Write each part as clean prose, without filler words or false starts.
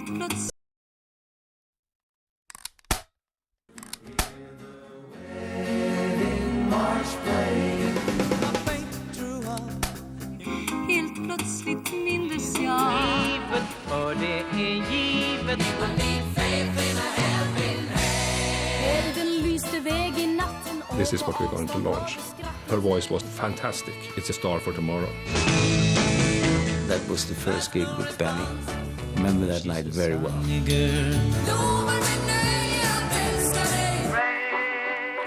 Helt plötsligt mindes jag. Givet, för det är givet. This is what we're going to launch. Her voice was fantastic. It's a star for tomorrow. That was the first gig with Benny. Remember that night very well.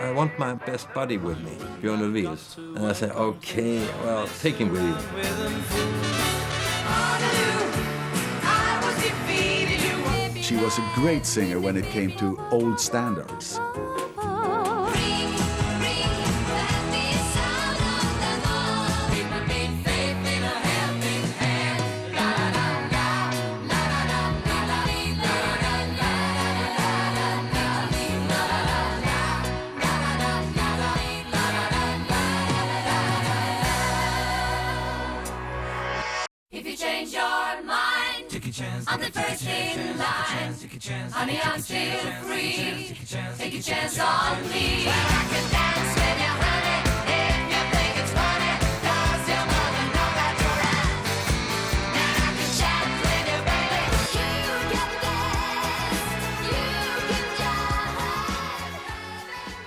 I want my best buddy with me, Björn Ulvaeus. And I said, okay, well, take him with you. She was a great singer when it came to old standards. I'm the first in line. Honey, I'm still free. Take a chance on me. Well, I can dance with you, honey, if you think it's funny. 'Cause your mother know that you're right. And I can chat with you, baby. You can dance. You can jive.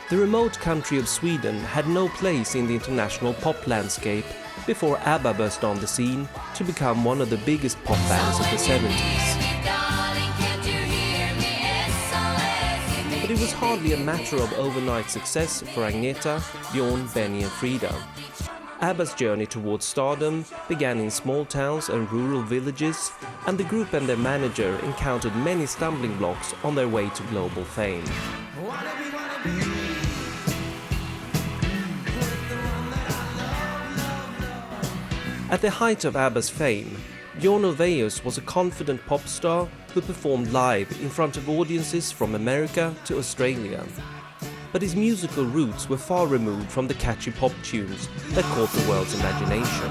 The remote country of Sweden had no place in the international pop landscape before ABBA burst on the scene to become one of the biggest pop bands of the 70s. But it was hardly a matter of overnight success for Agneta, Björn, Benny and Frida. ABBA's journey towards stardom began in small towns and rural villages, and the group and their manager encountered many stumbling blocks on their way to global fame. At the height of ABBA's fame, Björn Ulvaeus was a confident pop star who performed live in front of audiences from America to Australia. But his musical roots were far removed from the catchy pop tunes that caught the world's imagination.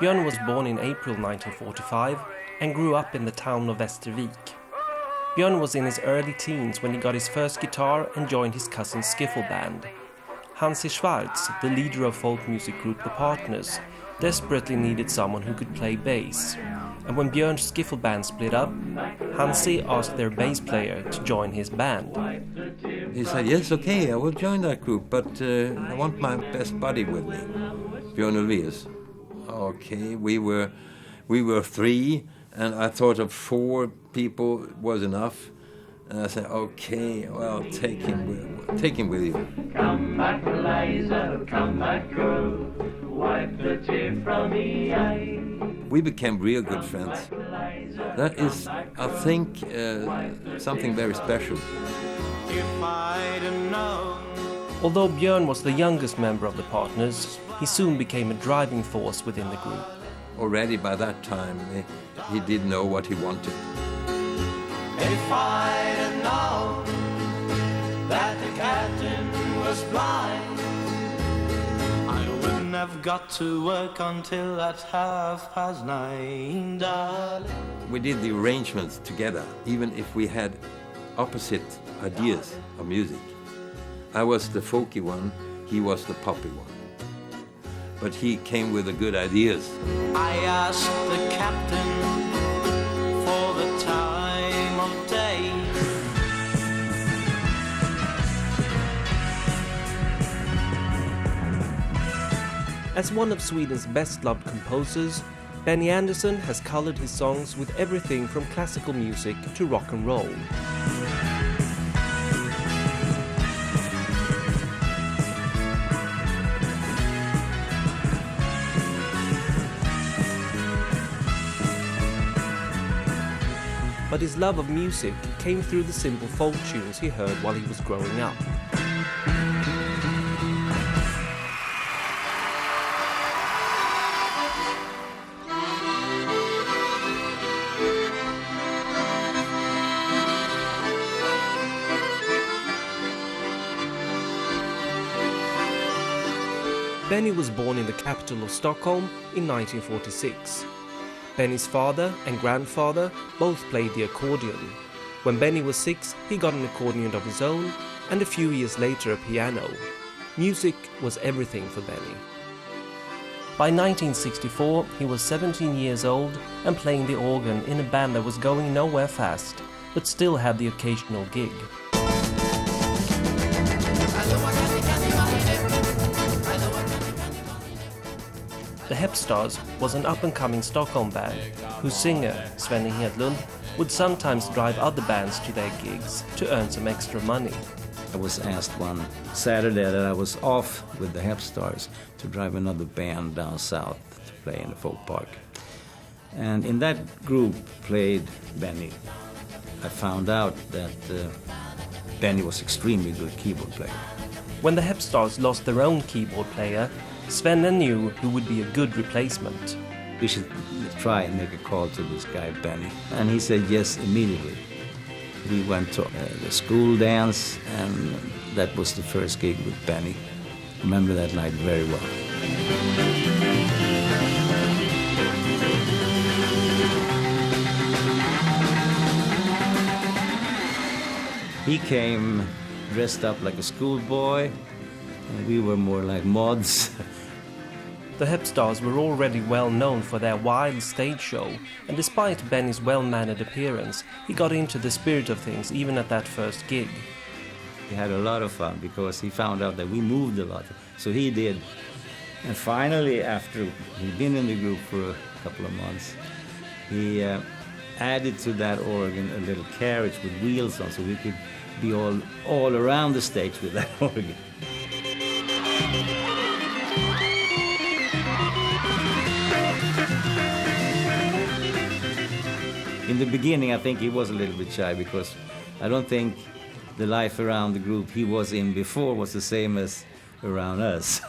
Björn was born in April 1945 and grew up in the town of Västervik. Björn was in his early teens when he got his first guitar and joined his cousin's skiffle band. Hansi Schwarz, the leader of folk music group The Partners, desperately needed someone who could play bass. And when Björn's skiffle band split up, Hansi asked their bass player to join his band. He said, yes, okay, I will join that group, but I want my best buddy with me, Björn Ulvaeus. Okay, we were three, and I thought of 4 people was enough. And I said, okay, well, take him with you. Come back, Liza, come back, girl. Wipe the tear from me eye. We became real good friends. That is, I think, something very special. If I'd have known. Although Björn was the youngest member of the Partners, he soon became a driving force within the group. Already by that time, he did know what he wanted. If I'd have known that the captain was blind, I wouldn't have got to work until at 9:30, darling. We did the arrangements together, even if we had opposite ideas of music. I was the folky one, he was the poppy one. But he came with the good ideas. I asked the captain for the time of day. As one of Sweden's best-loved composers, Benny Andersson has colored his songs with everything from classical music to rock and roll. But his love of music came through the simple folk tunes he heard while he was growing up. Benny was born in the capital of Stockholm in 1946. Benny's father and grandfather both played the accordion. When Benny was 6, he got an accordion of his own, and a few years later a piano. Music was everything for Benny. By 1964, he was 17 years old and playing the organ in a band that was going nowhere fast, but still had the occasional gig. The Hepstars was an up-and-coming Stockholm band whose singer, Svenny Hedlund, would sometimes drive other bands to their gigs to earn some extra money. I was asked one Saturday that I was off with the Hepstars to drive another band down south to play in the folk park. And in that group played Benny. I found out that Benny was extremely good keyboard player. When the Hepstars lost their own keyboard player, Svenne knew who would be a good replacement. We should try and make a call to this guy Benny. And he said yes immediately. We went to the school dance, and that was the first gig with Benny. I remember that night very well. He came dressed up like a schoolboy, and we were more like mods. The Hepstars were already well known for their wild stage show, and despite Benny's well-mannered appearance, he got into the spirit of things even at that first gig. He had a lot of fun because he found out that we moved a lot, so he did. And finally, after he'd been in the group for a couple of months, he added to that organ a little carriage with wheels on, so we could be all around the stage with that organ. In the beginning, I think he was a little bit shy because I don't think the life around the group he was in before was the same as around us.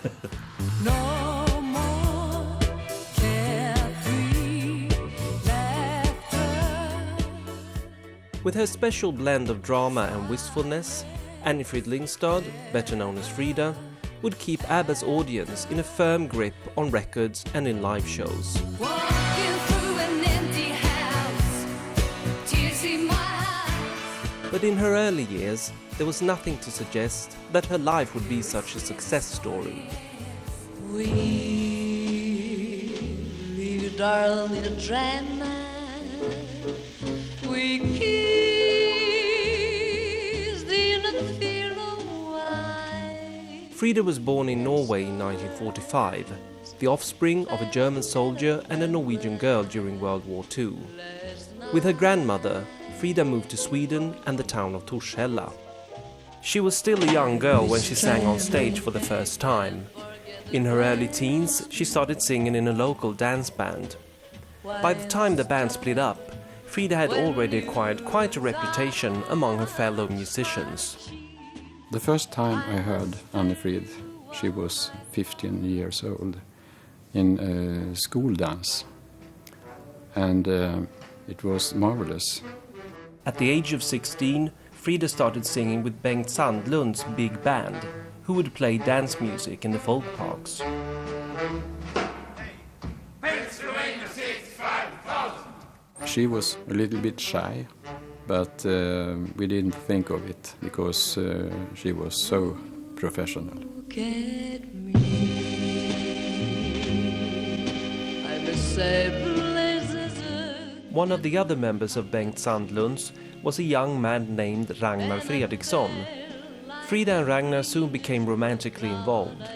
No more carefree laughter. With her special blend of drama and wistfulness, Anni-Frid Lyngstad, better known as Frida, would keep ABBA's audience in a firm grip on records and in live shows. Walking through an empty house, tears in my eyes. But in her early years, there was nothing to suggest that her life would be such a success story. We leave you, darling, in a drama. We kissed in a field of wine. Frida was born in Norway in 1945, the offspring of a German soldier and a Norwegian girl during World War II. With her grandmother, Frida moved to Sweden and the town of Torshälla. She was still a young girl when she sang on stage for the first time. In her early teens, she started singing in a local dance band. By the time the band split up, Frida had already acquired quite a reputation among her fellow musicians. The first time I heard Anni-Frid, she was 15 years old, in a school dance. And it was marvelous. At the age of 16, Frida started singing with Bengt Sandlund's big band, who would play dance music in the folk parks. She was a little bit shy, but we didn't think of it because she was so professional. Look at me. I'm the same places. One of the other members of Bengt Sandlund's was a young man named Ragnar Fredriksson. Frida and Ragnar soon became romantically involved.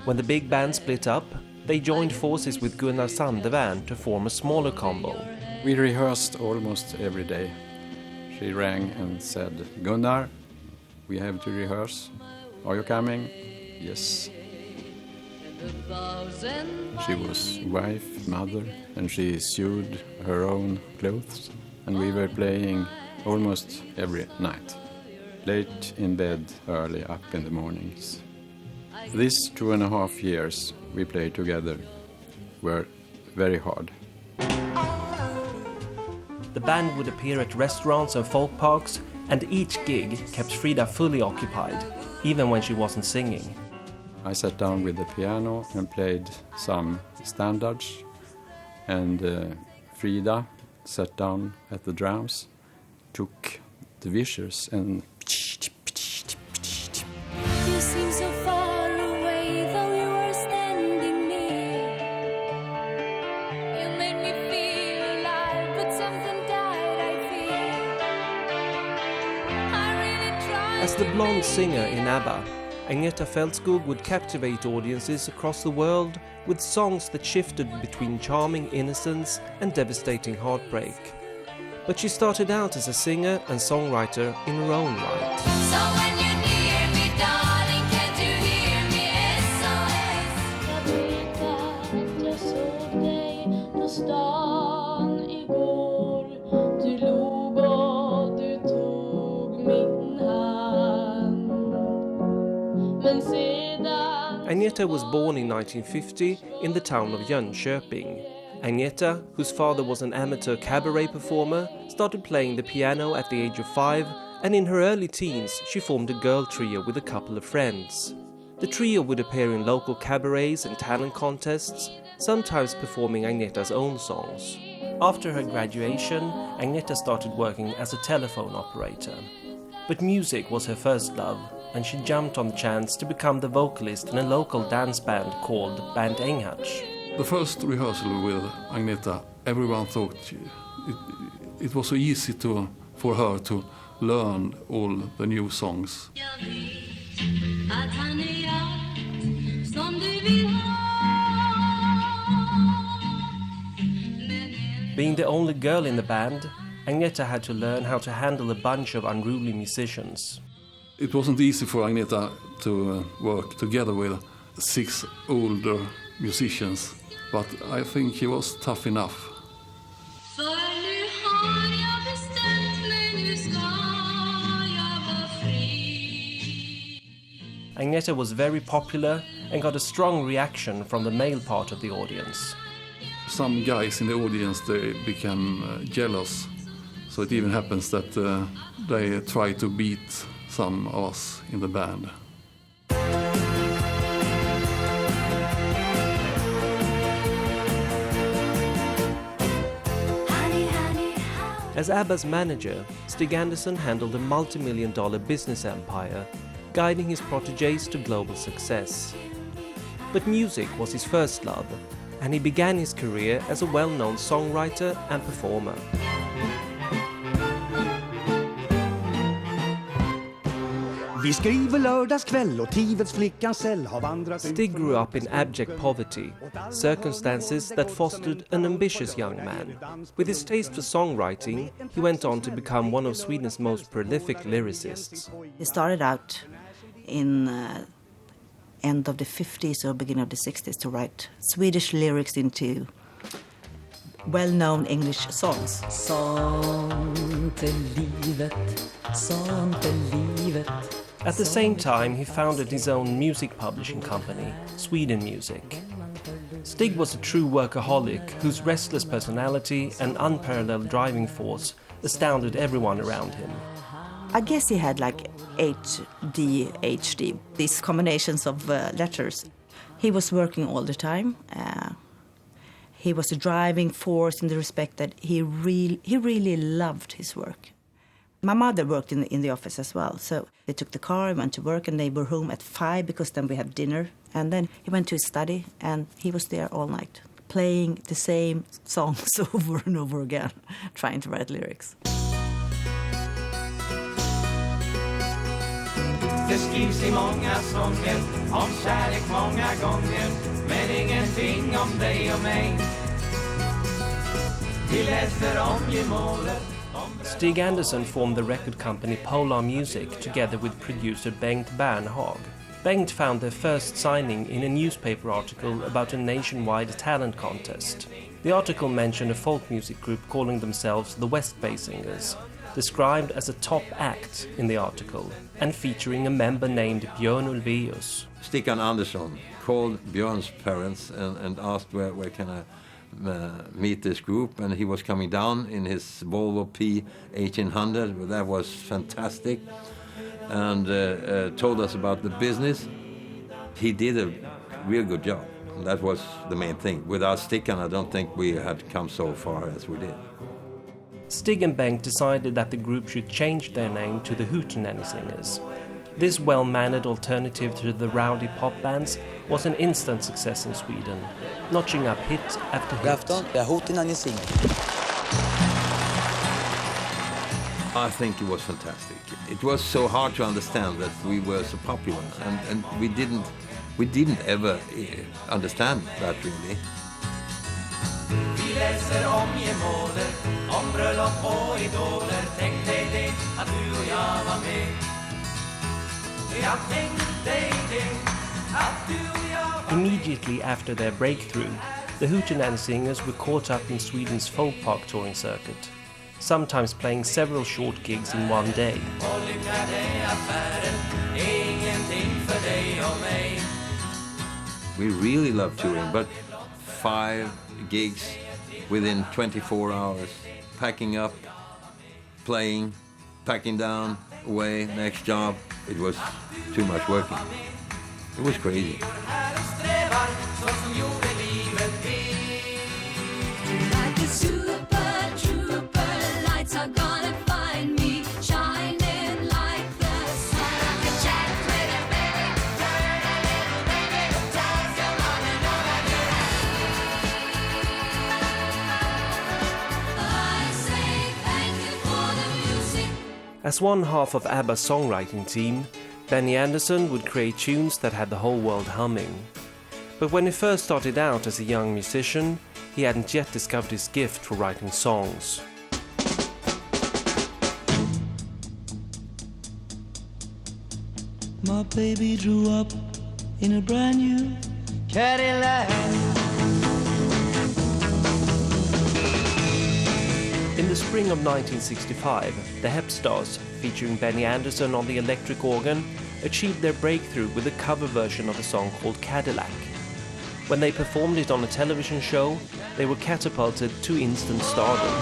When the big band split up, they joined forces with Gunnar Sandevärn to form a smaller combo. We rehearsed almost every day. She rang and said, "Gunnar, we have to rehearse. Are you coming?" Yes. She was wife, mother, and she sewed her own clothes. And we were playing almost every night. Late in bed, early up in the mornings. These 2.5 years we played together were very hard. The band would appear at restaurants and folk parks, and each gig kept Frida fully occupied, even when she wasn't singing. I sat down with the piano and played some standards, and Frida sat down at the drums, took the vicious and You seem so far away, though you were standing near. You made me feel alive, but something died, I fear. I really tried. As the blonde singer in ABBA, Agneta Fältskog would captivate audiences across the world with songs that shifted between charming innocence and devastating heartbreak. But she started out as a singer and songwriter in her own right. So when you're near me, darling, can't you hear me? SOS. Jag vet att jag såg dig på stan igår. Du log och du tog min hand. Men sedan... Agneta was born in 1950 in the town of Jönköping. Agneta, whose father was an amateur cabaret performer, started playing the piano at the age of 5, and in her early teens she formed a girl trio with a couple of friends. The trio would appear in local cabarets and talent contests, sometimes performing Agneta's own songs. After her graduation, Agneta started working as a telephone operator. But music was her first love, and she jumped on the chance to become the vocalist in a local dance band called Band Enghatch. The first rehearsal with Agneta, everyone thought it was so easy for her to learn all the new songs. Att han är allt som du vill ha. Being the only girl in the band, Agneta had to learn how to handle a bunch of unruly musicians. It wasn't easy for Agneta to work together with 6 older musicians, but I think she was tough enough. För nu har jag bestämt mig, nu ska jag vara fri. Agneta was very popular and got a strong reaction from the male part of the audience. Some guys in the audience, they became jealous, so it even happens that they try to beat some of us in the band. As ABBA's manager, Stig Anderson handled a multi-million-dollar business empire, guiding his protégés to global success. But music was his first love, and he began his career as a well-known songwriter and performer. Vi skriver lördagskväll och Tivets flickans cell har vandrat... Stig grew up in abject poverty, circumstances that fostered an ambitious young man. With his taste for songwriting, he went on to become one of Sweden's most prolific lyricists. He started out in end of the 50s or beginning of the 60s to write Swedish lyrics into well-known English songs. Sånt är livet, sånt är livet. At the same time, he founded his own music publishing company, Sweden Music. Stig was a true workaholic whose restless personality and unparalleled driving force astounded everyone around him. I guess he had like ADHD, these combinations of letters. He was working all the time. He was a driving force in the respect that he really loved his work. My mother worked in the office as well, so they took the car, went to work, and they were home at 5 because then we had dinner. And then he went to his study, and he was there all night, playing the same songs over and over again, trying to write lyrics. Det skrivs i många sånger om kärlek många gånger, men ingenting om dig och mig. Vi läser om gemålet. Stig Anderson formed the record company Polar Music together with producer Bengt Bernhag. Bengt found their first signing in a newspaper article about a nationwide talent contest. The article mentioned a folk music group calling themselves the West Bay Singers, described as a top act in the article, and featuring a member named Björn Ulvaeus. Stickan Andersson called Björn's parents and asked where can I meet this group, and he was coming down in his Volvo P1800. That was fantastic, and told us about the business. he did a real good job. That was the main thing. Without Stickan, I don't think we had come so far as we did. Stig and Bengt decided that the group should change their name to the Hootenanny Singers. This well-mannered alternative to the rowdy pop bands was an instant success in Sweden, notching up hit after hit. I think it was fantastic. It was so hard to understand that we were so popular, and we didn't ever understand that really. Vi läser om gemåler, om bröllop och idoler. Tänk dig det, att du och jag var med. Ja, tänk dig det, att du och jag var med. Immediately after their breakthrough, the Hootenanny Singers were caught up in Sweden's folk park touring circuit, sometimes playing several short gigs in one day. Och lycka dig affären, ingenting för dig och mig. We really love touring, but 5 gigs within 24 hours, packing up, playing, packing down, away, next job. It was too much working. It was crazy. Like a super trooper, lights are gonna find me, shining like the sun. I can chat with a baby, learn a little baby, tell someone you know that you're I say thank you for the music. As one half of ABBA's songwriting team, Benny Andersson would create tunes that had the whole world humming. But when he first started out as a young musician, he hadn't yet discovered his gift for writing songs. My baby drew up in a brand new Cadillac. In the spring of 1965, the Hep Stars, featuring Benny Andersson on the electric organ, achieved their breakthrough with a cover version of a song called Cadillac. When they performed it on a television show, they were catapulted to instant stardom.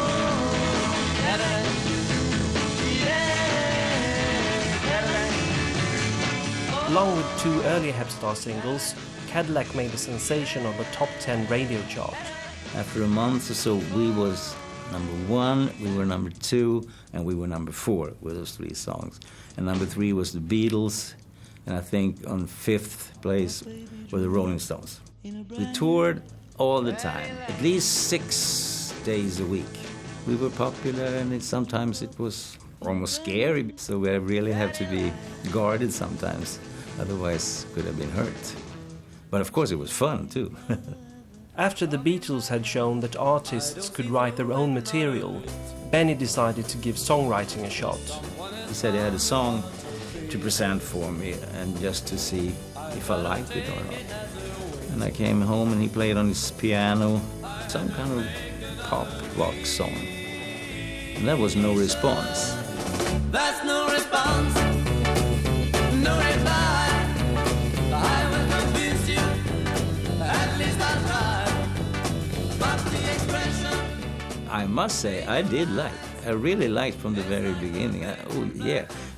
Along with 2 earlier Hep Star singles, Cadillac made a sensation on the top 10 radio chart. After a month or so, we was number 1, we were number 2, and we were number 4 with those 3 songs. And number 3 was the Beatles, and I think on 5th place were the Rolling Stones. We toured all the time, at least 6 days a week. We were popular, and sometimes it was almost scary, so we really had to be guarded sometimes, otherwise could have been hurt. But of course it was fun too. After the Beatles had shown that artists could write their own material, Benny decided to give songwriting a shot. He said he had a song to present for me and just to see if I liked it or not. And I came home and he played on his piano some kind of pop rock song. And there was no response. That's no response, no reply. I will convince you, at least I'll try. But the expression I must say, I did like. I really liked from the very beginning.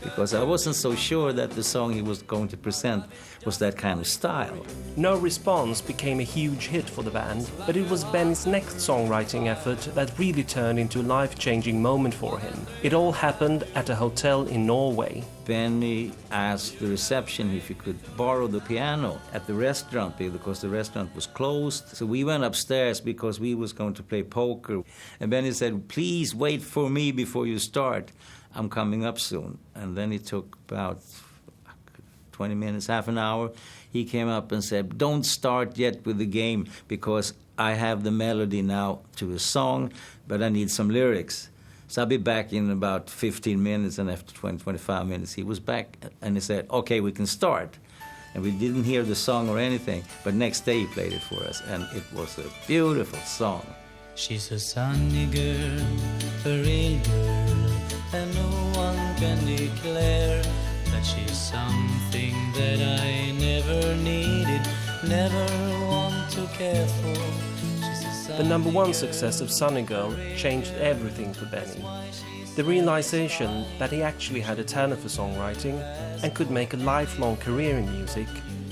Because I wasn't so sure that the song he was going to present was that kind of style. No Response became a huge hit for the band, but it was Benny's next songwriting effort that really turned into a life-changing moment for him. It all happened at a hotel in Norway. Benny asked the reception if he could borrow the piano at the restaurant because the restaurant was closed. So we went upstairs because we was going to play poker. And Benny said, "Please wait for me before you start. I'm coming up soon." And then it took about 20 minutes, half an hour. He came up and said, "Don't start yet with the game because I have the melody now to a song, but I need some lyrics. So I'll be back in about 15 minutes." And after 20, 25 minutes, he was back and he said, "Okay, we can start." And we didn't hear the song or anything, but next day he played it for us, and it was a beautiful song. She's a sunny girl, a real girl, and no one can declare that she's something that I never needed, never want to care for. The number 1 success of Sunny Girl changed everything for Benny. The realization that he actually had a talent for songwriting and could make a lifelong career in music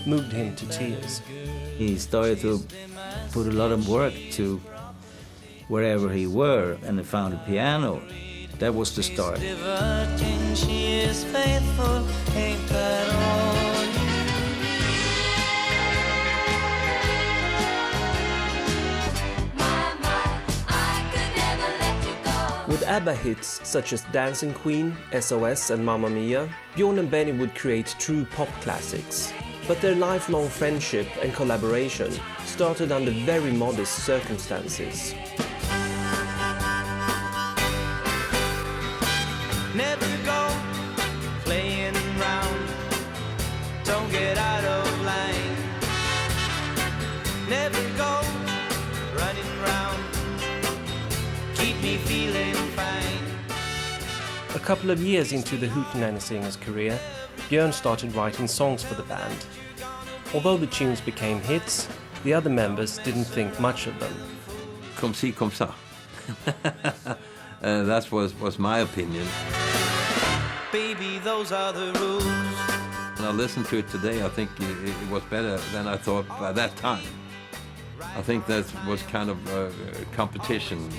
moved him to tears. He started to put a lot of work to wherever he were, and he found a piano. That was the start. She is faithful, ain't that all? With ABBA hits such as Dancing Queen, SOS and Mamma Mia, Björn and Benny would create true pop classics. But their lifelong friendship and collaboration started under very modest circumstances. Never go playing round, don't get out of line. Never go running round, keep me feeling fine. A couple of years into the Hootenanny Singers' career, Björn started writing songs for the band. Although the tunes became hits, the other members didn't think much of them. Comme ci, comme ça. That was my opinion. Baby, those are the rules. When I listen to it today, I think it was better than I thought by that time. I think that was kind of a competition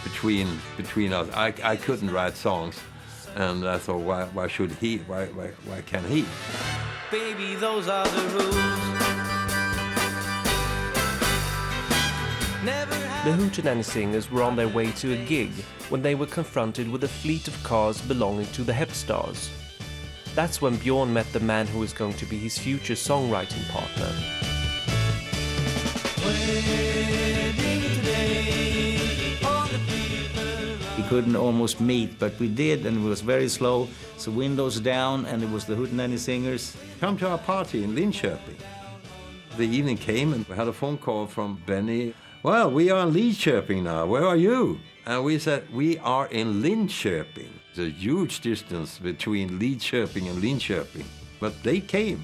between us. I couldn't write songs, and I thought, why should he? Why can't he? Baby, those are the rules. The Hootenanny Singers were on their way to a gig when they were confronted with a fleet of cars belonging to the Hepstars. That's when Björn met the man who was going to be his future songwriting partner. We couldn't almost meet, but we did, and it was very slow. So windows down, and it was the Hootenanny Singers. Come to our party in Linköping. The evening came, and we had a phone call from Benny. Well, we are in Linköping now. Where are you? And we said, we are in Linköping. There's a huge distance between Linköping and Linköping. But they came.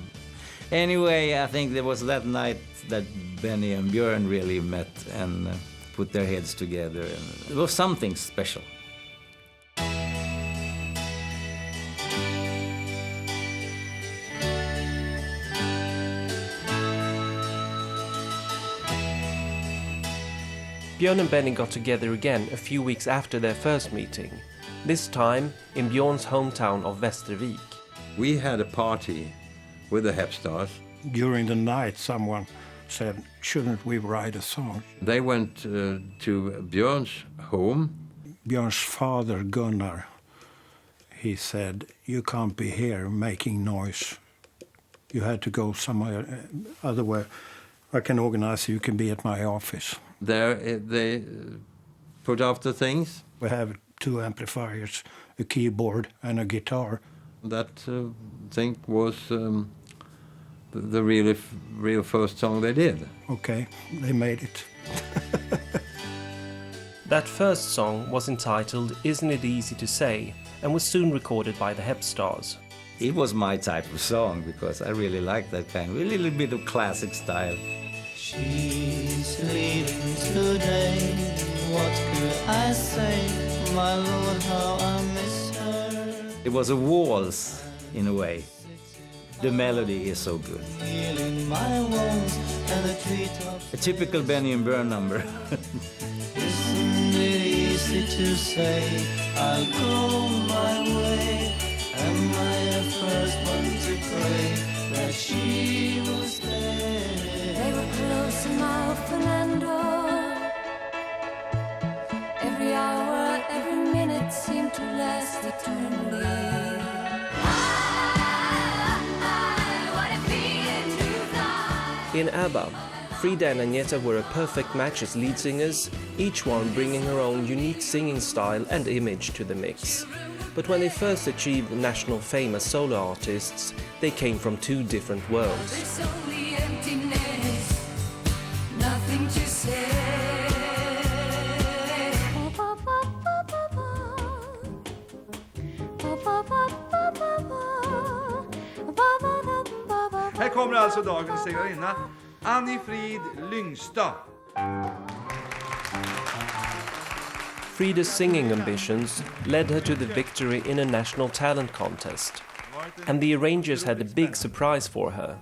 Anyway, I think there was that night that Benny and Björn really met and put their heads together. And it was something special. Björn and Benny got together again a few weeks after their first meeting, this time in Björn's hometown of Västervik. We had a party with the Hepstars. During the night, someone said, shouldn't we write a song? They went to Björn's home. Björn's father, Gunnar, he said, you can't be here making noise. You had to go somewhere, otherwise I can organize, you can be at my office. There they put up the things. We have 2 amplifiers, a keyboard and a guitar. That thing was the real first song they did. Okay, they made it. That first song was entitled Isn't It Easy to Say and was soon recorded by the Hepstars. It was my type of song because I really liked that kind of a little bit of classic style. She's leaving today. What could I say? My Lord, how I miss her. It was a waltz in a way. The melody is so good. Healing my wounds and the treetops. A typical Benny and Björn number. Isn't it easy to say I'll go my way? Am I the first one to pray that she will stay? They were close enough, Fernando. Every hour, every minute seemed to last eternally. In ABBA, Frida and Agneta were a perfect match as lead singers, each one bringing her own unique singing style and image to the mix. But when they first achieved national fame as solo artists, they came from 2 different worlds. There's only emptiness, nothing to say. Här kommer alltså dagens segrarinna, Anni-Frid Lyngstad. Frida's singing ambitions led her to the victory in a national talent contest. and the arrangers had a big surprise for her.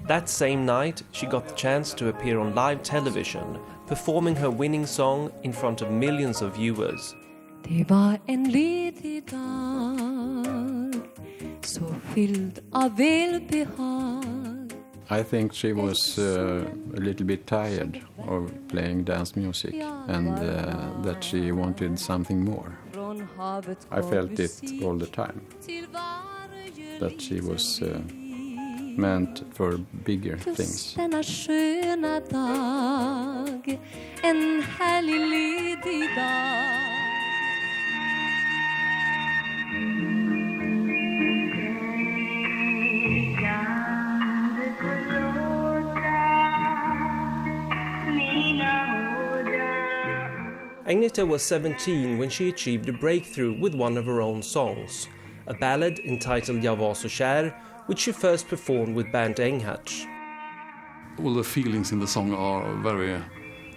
That same night, she got the chance to appear on live television, performing her winning song in front of millions of viewers. Det var en ledig dag, så fylld av välbehag. I think she was a little bit tired of playing dance music and that she wanted something more. I felt it all the time, that she was meant for bigger things. Denna sköna dag, en härlig ledig dag. Agneta was 17 when she achieved a breakthrough with one of her own songs, a ballad entitled Jag var så kär, which she first performed with band Enghatch. All the feelings in the song are very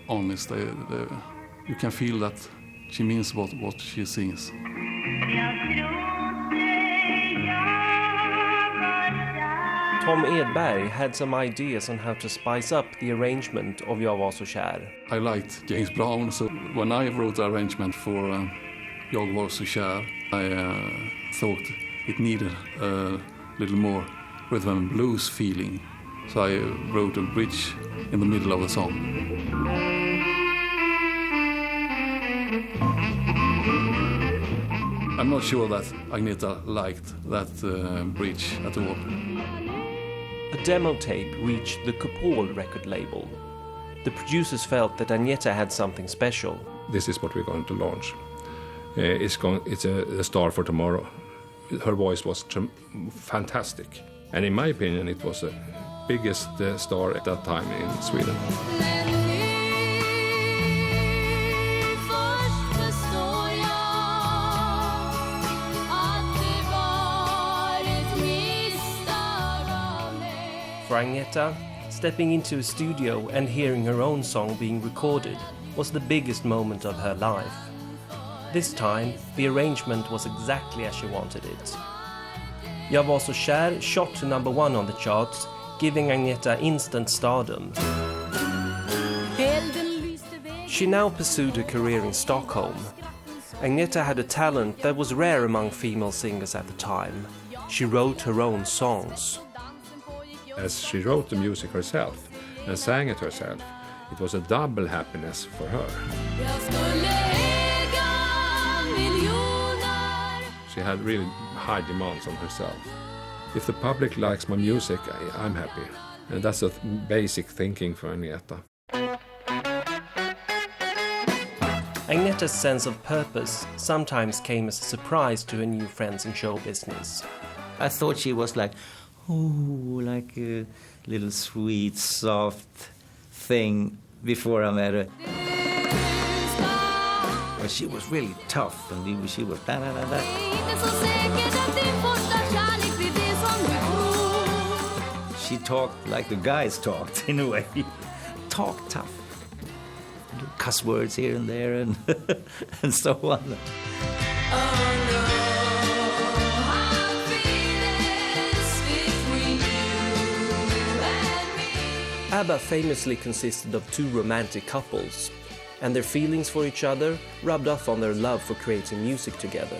honest. You can feel that she means what she sings. Tom Edberg had some ideas on how to spice up the arrangement of Jag var så kär. I liked James Brown, so when I wrote the arrangement for Jag var så kär, I thought it needed a little more rhythm and blues feeling. So I wrote a bridge in the middle of the song. I'm not sure that Agneta liked that bridge at all. A demo tape reached the Kupol record label. The producers felt that Agneta had something special. This is what we're going to launch. It's a star for tomorrow. Her voice was fantastic. And in my opinion, it was the biggest star at that time in Sweden. For Agneta, stepping into a studio and hearing her own song being recorded was the biggest moment of her life. This time, the arrangement was exactly as she wanted it. Jag var så kär shot to #1 on the charts, giving Agneta instant stardom. She now pursued a career in Stockholm. Agneta had a talent that was rare among female singers at the time. She wrote her own songs. As she wrote the music herself and sang it herself, it was a double happiness for her. She had really high demands on herself. If the public likes my music, I'm happy. And that's a basic thinking for Agneta. Agneta's sense of purpose sometimes came as a surprise to her new friends in show business. I thought she was like a little sweet, soft thing before I met her. But she was really tough, and she was da-da-da-da. She talked like the guys talked, in a way. Talk tough. Cuss words here and there, and, and so on. ABBA famously consisted of two romantic couples, and their feelings for each other rubbed off on their love for creating music together.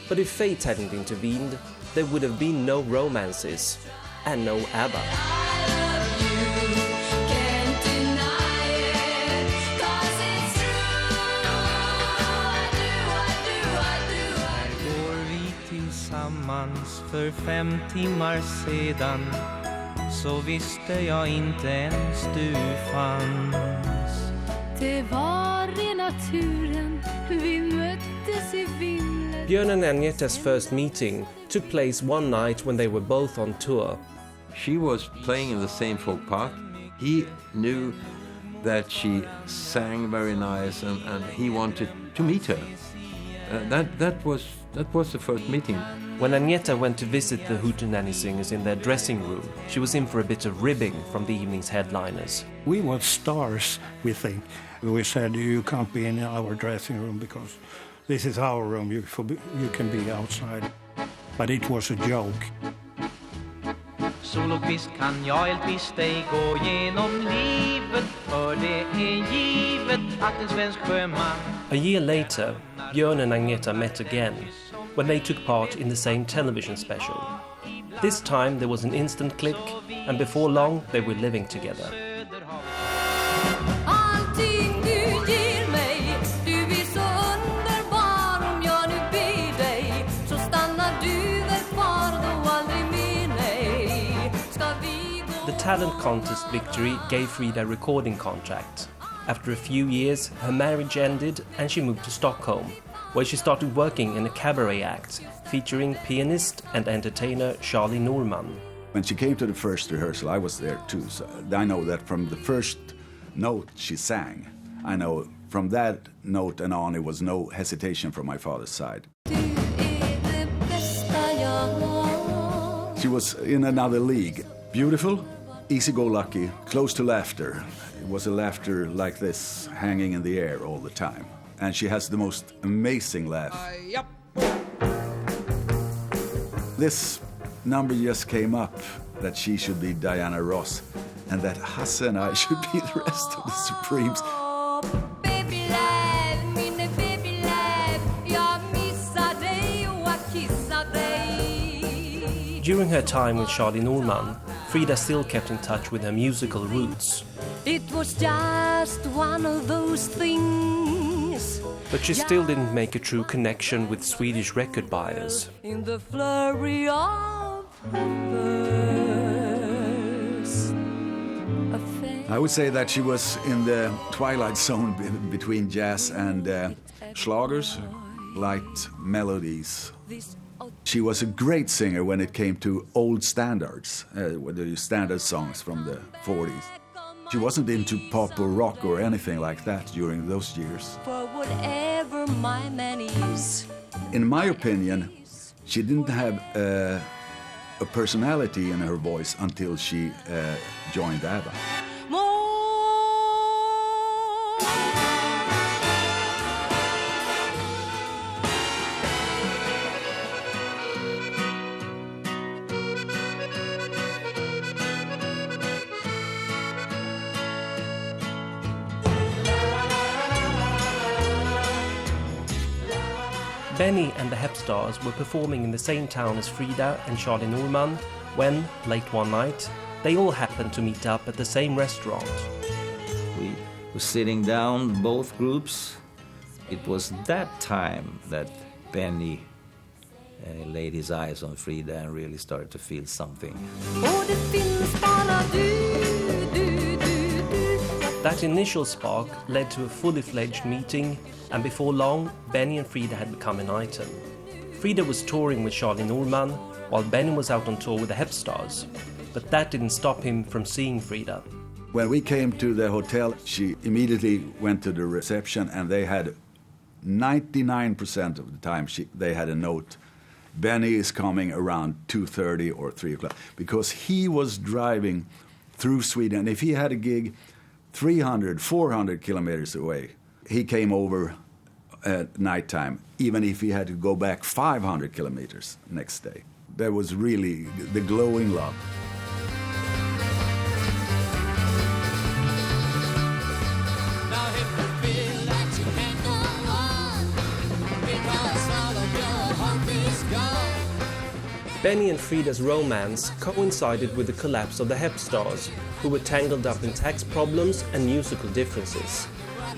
But if fate hadn't intervened, there would have been no romances and no ABBA. Här går vi tillsammans för 5 timmar sedan, så visste jag inte ens du fanns. Det var i naturen, vi möttes i vimlet. Björn and Agnetas first meeting took place one night when they were both on tour. She was playing in the same folk park. He knew that she sang very nice, and he wanted to meet her. That was the first meeting. When Agneta went to visit the Hootenanny singers in their dressing room, she was in for a bit of ribbing from the evening's headliners. We were stars, we think. We said, you can't be in our dressing room because this is our room. You can be outside. but it was a joke. Solokvist kan jag elpist dig gå genom livet, för det är givet att en svensk sjöman. A year later, Björn and Agneta met again when they took part in the same television special. This time there was an instant click, and before long they were living together. Allting du ger mig, du är så underbar. Om jag nu ber dig, så stannar du väl kvar då aldrig mer nej. Ska vi gå... The talent contest victory gave Frida a recording contract. After a few years, her marriage ended and she moved to Stockholm, where she started working in a cabaret act featuring pianist and entertainer Charlie Norman. When she came to the first rehearsal, I was there too. So I know that from the first note she sang, I know from that note and on, it was no hesitation from my father's side. She was in another league. Beautiful, easy-go-lucky, close to laughter. It was a laughter like this, hanging in the air all the time. And she has the most amazing laugh. This number just came up that she should be Diana Ross and that Hasse and I should be the rest of the Supremes. Baby love, min baby love, jag missar dig och att kissa dig. During her time with Charlie Norman, Frida still kept in touch with her musical roots. It was just one of those things. But she still didn't make a true connection with Swedish record buyers. In the flurry of verse. I would say that she was in the twilight zone between jazz and schlagers, light melodies. She was a great singer when it came to old standards, the standard songs from the 40s. She wasn't into pop or rock or anything like that during those years. For whatever my man is. In my opinion, she didn't have a personality in her voice until she joined ABBA. Benny and the Hepstars were performing in the same town as Frida and Charlie Norman when, late one night, they all happened to meet up at the same restaurant. We were sitting down, both groups. It was that time that Benny laid his eyes on Frida and really started to feel something. That initial spark led to a fully fledged meeting, and before long, Benny and Frida had become an item. Frida was touring with Charlie Norman, while Benny was out on tour with the Hepstars. But that didn't stop him from seeing Frida. When we came to the hotel, she immediately went to the reception, and they had 99% of the time they had a note. Benny is coming around 2:30 or 3 o'clock, because he was driving through Sweden. If he had a gig 300, 400 kilometers away, he came over at nighttime, even if he had to go back 500 kilometers next day. There was really the glowing love. Benny and Frida's romance coincided with the collapse of the Hepstars, who were tangled up in tax problems and musical differences.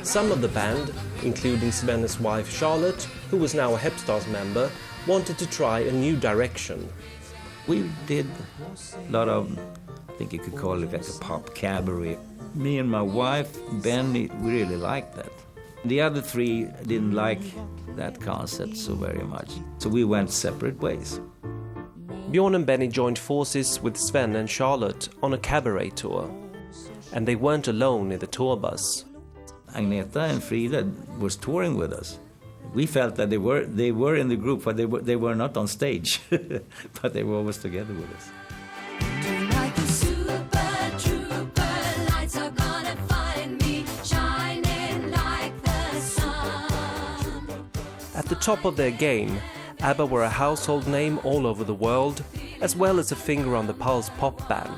Some of the band, including Svenne's wife Charlotte, who was now a Hepstars member, wanted to try a new direction. We did a lot of, I think you could call it like a pop cabaret. Me and my wife, Benny, we really liked that. The other three didn't like that concept so very much, so we went separate ways. Björn and Benny joined forces with Sven and Charlotte on a cabaret tour. And they weren't alone in the tour bus. Agneta and Frida was touring with us. We felt that they were in the group, but they were not on stage. But they were always together with us. Like a super trooper, lights are gonna find me, shining like the sun. At the top of their game, ABBA were a household name all over the world, as well as a finger on the pulse pop band.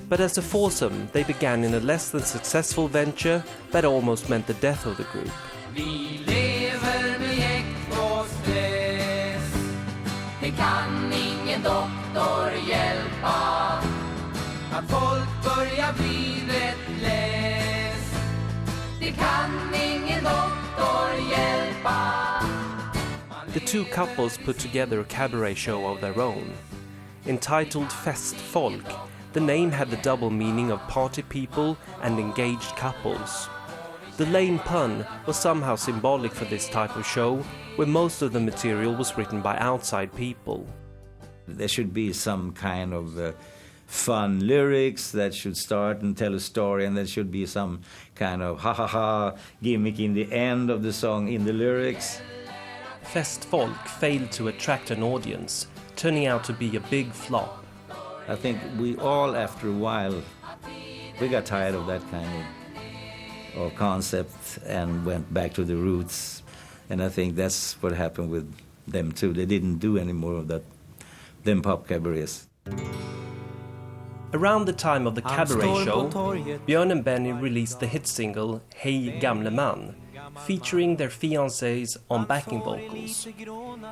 But as a foursome, they began in a less than successful venture that almost meant the death of the group. Vi lever med jäkt och stress. Det kan ingen doktor hjälpa. Att folk börjar bli rätt less. Det kan ingen doktor hjälpa. The two couples put together a cabaret show of their own. Entitled Festfolk, the name had the double meaning of party people and engaged couples. The lame pun was somehow symbolic for this type of show, where most of the material was written by outside people. There should be some kind of fun lyrics that should start and tell a story, and there should be some kind of ha-ha-ha gimmick in the end of the song in the lyrics. Festfolk failed to attract an audience, turning out to be a big flop. I think we all, after a while, we got tired of that kind of concept and went back to the roots. And I think that's what happened with them too. They didn't do any more of that, them pop cabarets. Around the time of the cabaret show, Björn and Benny released the hit single Hej gamle man, featuring their fiancés on backing vocals.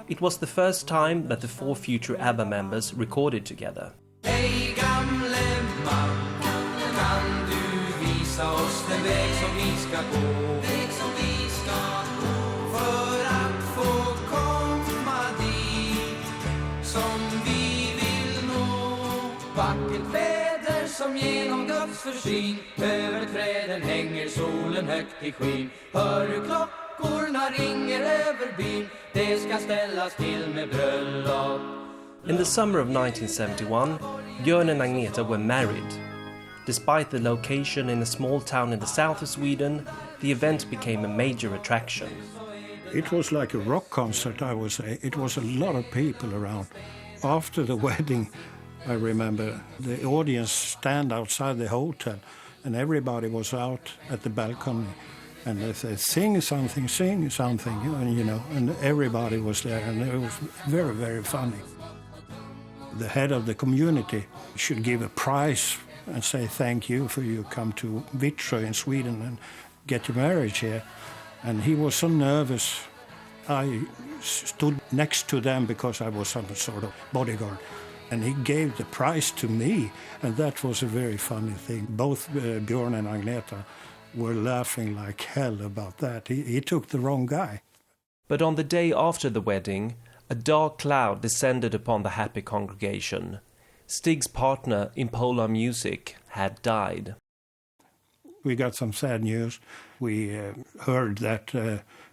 It was the first time that the four future ABBA members recorded together. Hej gamle man, kan du visa oss den väg som vi ska gå? För att få komma dit som vi vill nå. Vackert väder som genom Guds försyn. Över träden hänger solen högt i skyn. Hör du klockorna ringer över byn. Det ska ställas till med bröllop. In the summer of 1971, Björn and Agneta were married. Despite the location in a small town in the south of Sweden, the event became a major attraction. It was like a rock concert, I would say. It was a lot of people around. After the wedding, I remember the audience stand outside the hotel and everybody was out at the balcony and they said, sing something, and everybody was there and it was very, very funny. The head of the community should give a prize and say thank you for you come to Vittsjö in Sweden and get your marriage here. And he was so nervous. I stood next to them because I was some sort of bodyguard. And he gave the prize to me, and that was a very funny thing. Both Björn and Agneta were laughing like hell about that. He took the wrong guy. But on the day after the wedding, a dark cloud descended upon the happy congregation. Stig's partner in Polar Music had died. We got some sad news. We heard that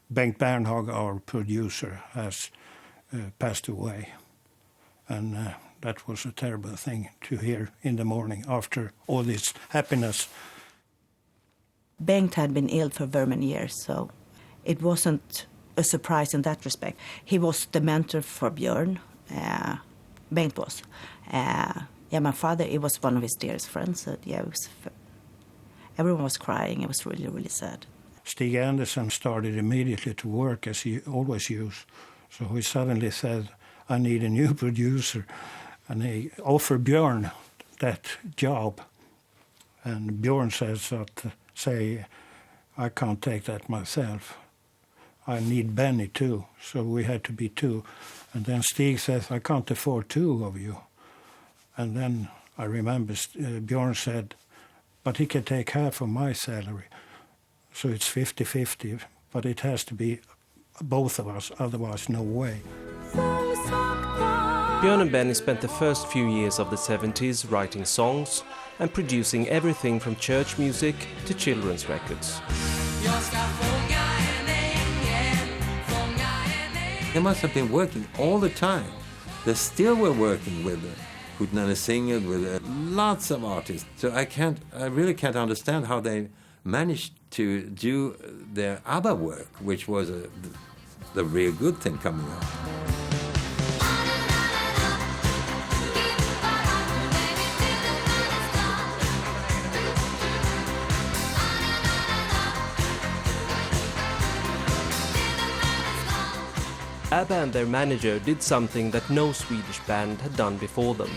Bengt Bernhag, our producer, has passed away. And that was a terrible thing to hear in the morning after all this happiness. Bengt had been ill for very many years, so it wasn't a surprise in that respect. He was the mentor for Björn. Bengt was. My father, he was one of his dearest friends. So everyone was crying. It was really, really sad. Stig Anderson started immediately to work as he always used. So he suddenly said, I need a new producer. And he offered Björn that job. And Björn says that, I can't take that myself. I need Benny too. So we had to be two. And then Stig says, I can't afford two of you. And then I remember Björn said, but he can take half of my salary. So it's 50-50, but it has to be both of us, otherwise no way. Björn and Benny spent the first few years of the 70s writing songs and producing everything from church music to children's records. They must have been working all the time. They still were working with Hootenanny Singer, with lots of artists. So I really can't understand how they managed to do their ABBA work, which was the real good thing coming out. ABBA and their manager did something that no Swedish band had done before them.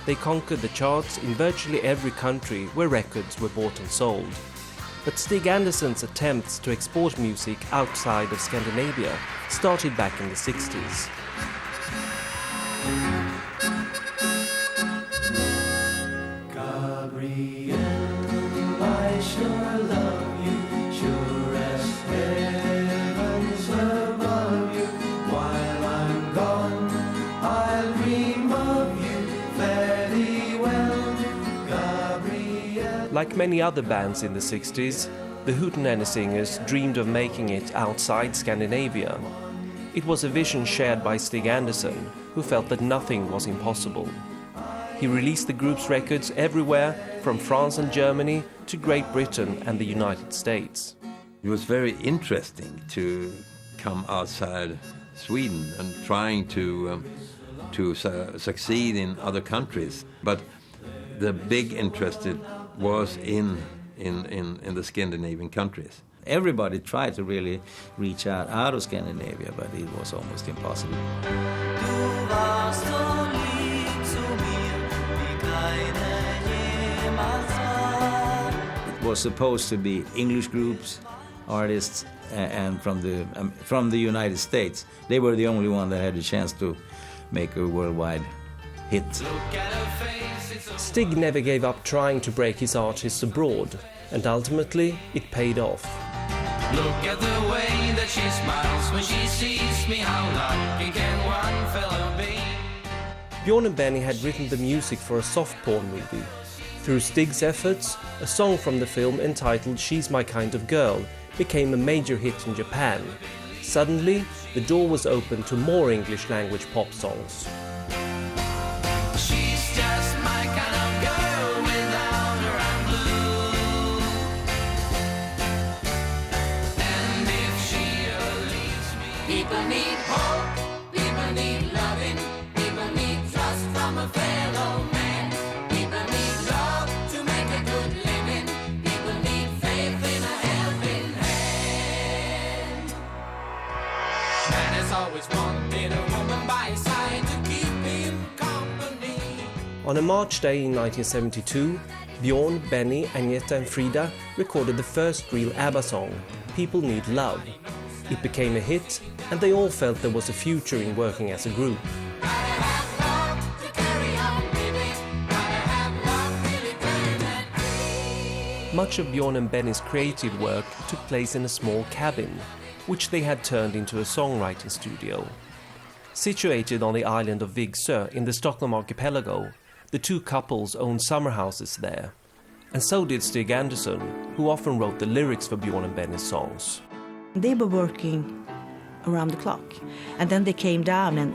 They conquered the charts in virtually every country where records were bought and sold. But Stig Andersson's attempts to export music outside of Scandinavia started back in the 60s. Gabriel, I sure love you, sure as heavens above you. While I'm gone, I'll dream of you fairly well, Gabriel. Like many other bands in the 60s, the Hootenanny Singers dreamed of making it outside Scandinavia. It was a vision shared by Stig Andersson, who felt that nothing was impossible. He released the group's records everywhere, from France and Germany to Great Britain and the United States. It was very interesting to come outside Sweden and trying to succeed in other countries. But the big interest was in the Scandinavian countries. Everybody tried to really reach out of Scandinavia, but it was almost impossible. It was supposed to be English groups, artists, and from the United States. They were the only one that had a chance to make a worldwide hit. Stig never gave up trying to break his artists abroad, and ultimately it paid off. Look at the way that she smiles when she sees me, how lucky can one fellow be? Bjorn and Benny had written the music for a soft porn movie. Through Stig's efforts, a song from the film entitled She's My Kind of Girl became a major hit in Japan. Suddenly, the door was open to more English-language pop songs. She's just my kind of girl, without her I'm blue. And if she leaves me, People need hope, people need loving, people need trust from a fellow man. People need love to make a good living, people need faith in a helping hand. man has always wanted a woman by his side to keep him company. On a March day in 1972, Bjorn, Benny, Agneta and Frida recorded the first real ABBA song, People Need Love. It became a hit, and they all felt there was a future in working as a group. Much of Bjorn and Benny's creative work took place in a small cabin, which they had turned into a songwriting studio. Situated on the island of Vigsö in the Stockholm archipelago, the two couples owned summer houses there. And so did Stig Andersson, who often wrote the lyrics for Bjorn and Benny's songs. They were working around the clock. And then they came down and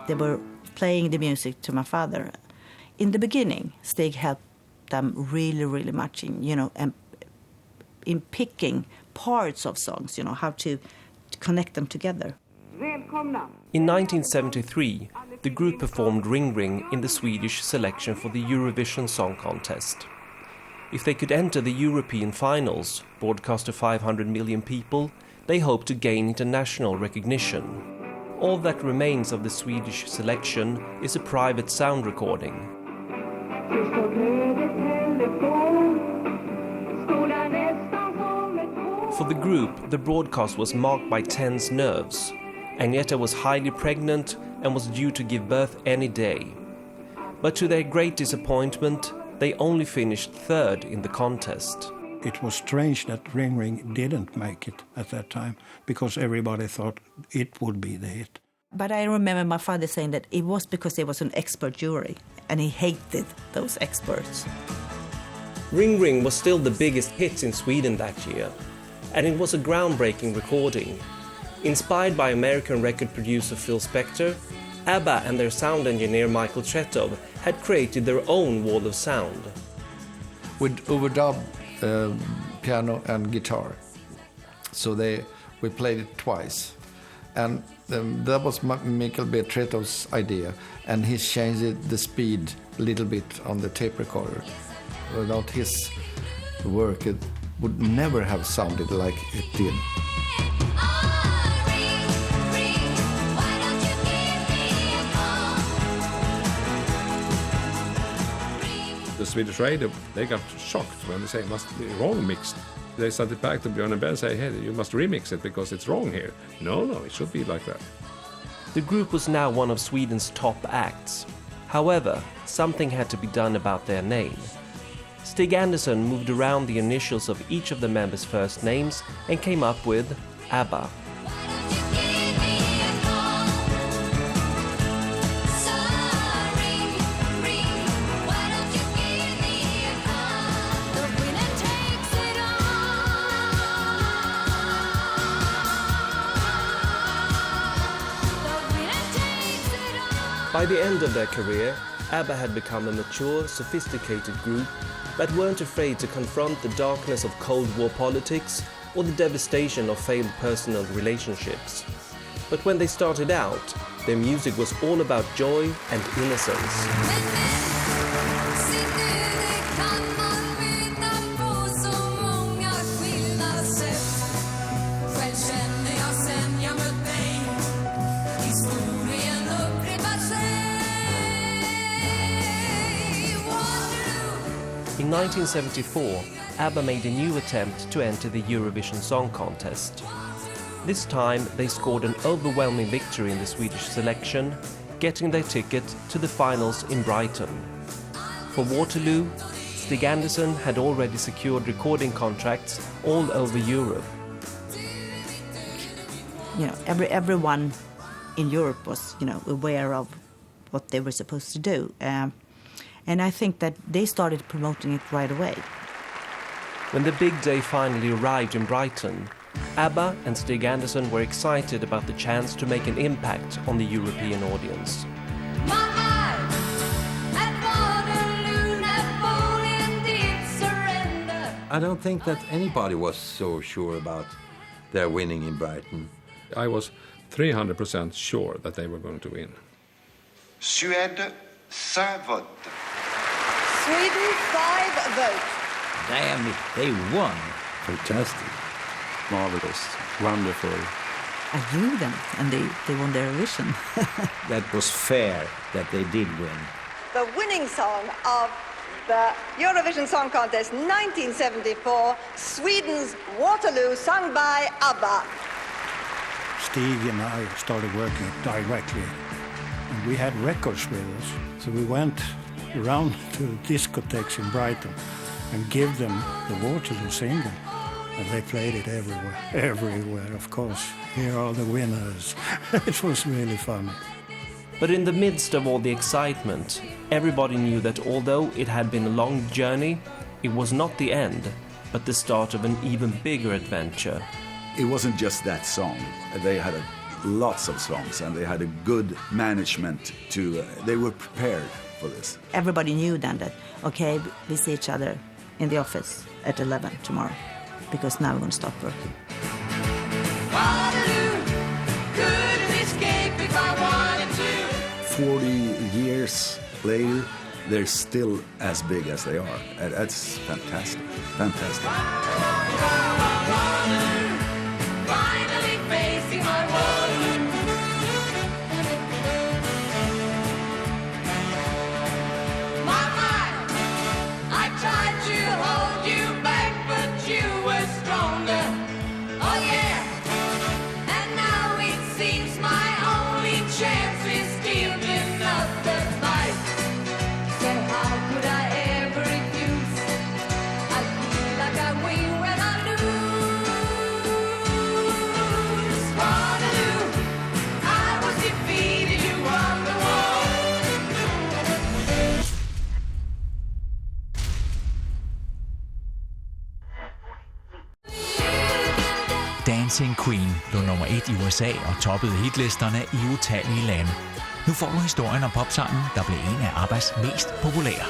they were playing the music to my father. In the beginning, Stig helped them really, really much in picking parts of songs, how to connect them together. In 1973, the group performed Ring Ring in the Swedish selection for the Eurovision Song Contest. If they could enter the European finals, broadcast to 500 million people, they hoped to gain international recognition. All that remains of the Swedish selection is a private sound recording. For the group, the broadcast was marked by tense nerves. Agneta was highly pregnant and was due to give birth any day. But to their great disappointment, they only finished third in the contest. It was strange that Ring Ring didn't make it at that time, because everybody thought it would be the hit. But I remember my father saying that it was because there was an expert jury, and he hated those experts. Ring Ring was still the biggest hit in Sweden that year, and it was a groundbreaking recording. Inspired by American record producer Phil Spector, ABBA and their sound engineer Michael Chetov had created their own wall of sound. With overdub piano and guitar. So we played it twice. And that was Mikael B. Chetov's idea, and he changed the speed a little bit on the tape recorder. Without his work, it would never have sounded like it did. Swedish radio, they got shocked when they say it must be wrong mixed. They sent it back to Björn and Ben and say, hey, you must remix it because it's wrong here. No, it should be like that. The group was now one of Sweden's top acts. However, something had to be done about their name. Stig Anderson moved around the initials of each of the members' first names and came up with ABBA. By the end of their career, ABBA had become a mature, sophisticated group that weren't afraid to confront the darkness of Cold War politics or the devastation of failed personal relationships. But when they started out, their music was all about joy and innocence. In 1974, ABBA made a new attempt to enter the Eurovision Song Contest. This time, they scored an overwhelming victory in the Swedish selection, getting their ticket to the finals in Brighton. For Waterloo, Stig Anderson had already secured recording contracts all over Europe. You know, everyone in Europe was, aware of what they were supposed to do. And I think that they started promoting it right away. When the big day finally arrived in Brighton, ABBA and Stig Anderson were excited about the chance to make an impact on the European audience. I don't think that anybody was so sure about their winning in Brighton. I was 300% sure that they were going to win. Suède, 5 votes. Sweden, 5 votes. Damn it, they won. Fantastic. Marvelous. Wonderful. I knew them, and they won their Eurovision. That was fair that they did win. The winning song of the Eurovision Song Contest 1974, Sweden's Waterloo, sung by ABBA. Stig and I started working directly, and we had records with us. So we went around to discotheques in Brighton and gave them the Waterloo single. And they played it everywhere, of course. Here are the winners. It was really funny. But in the midst of all the excitement, everybody knew that although it had been a long journey, it was not the end, but the start of an even bigger adventure. It wasn't just that song. They had lots of songs, and they had a good management they were prepared for this. Everybody knew then that, okay, we see each other in the office at 11 tomorrow, because now we're going to start working. Waterloo, couldn't escape if I wanted to. 40 years later, they're still as big as they are. And that's fantastic. Fantastic. Waterloo, finally facing my Waterloo. My, I tried to hold you back, but you were stronger. Oh yeah, and now it seems my only chance is still another fight. So how could I ever refuse? I feel like I win when I lose. Waterloo, I was defeated, you won the war. Dancing Queen lå nummer 1 i USA og toppede hitlisterne i utallige lande. Nu får du historien om popsangen, der blev en af ABBAs mest populære.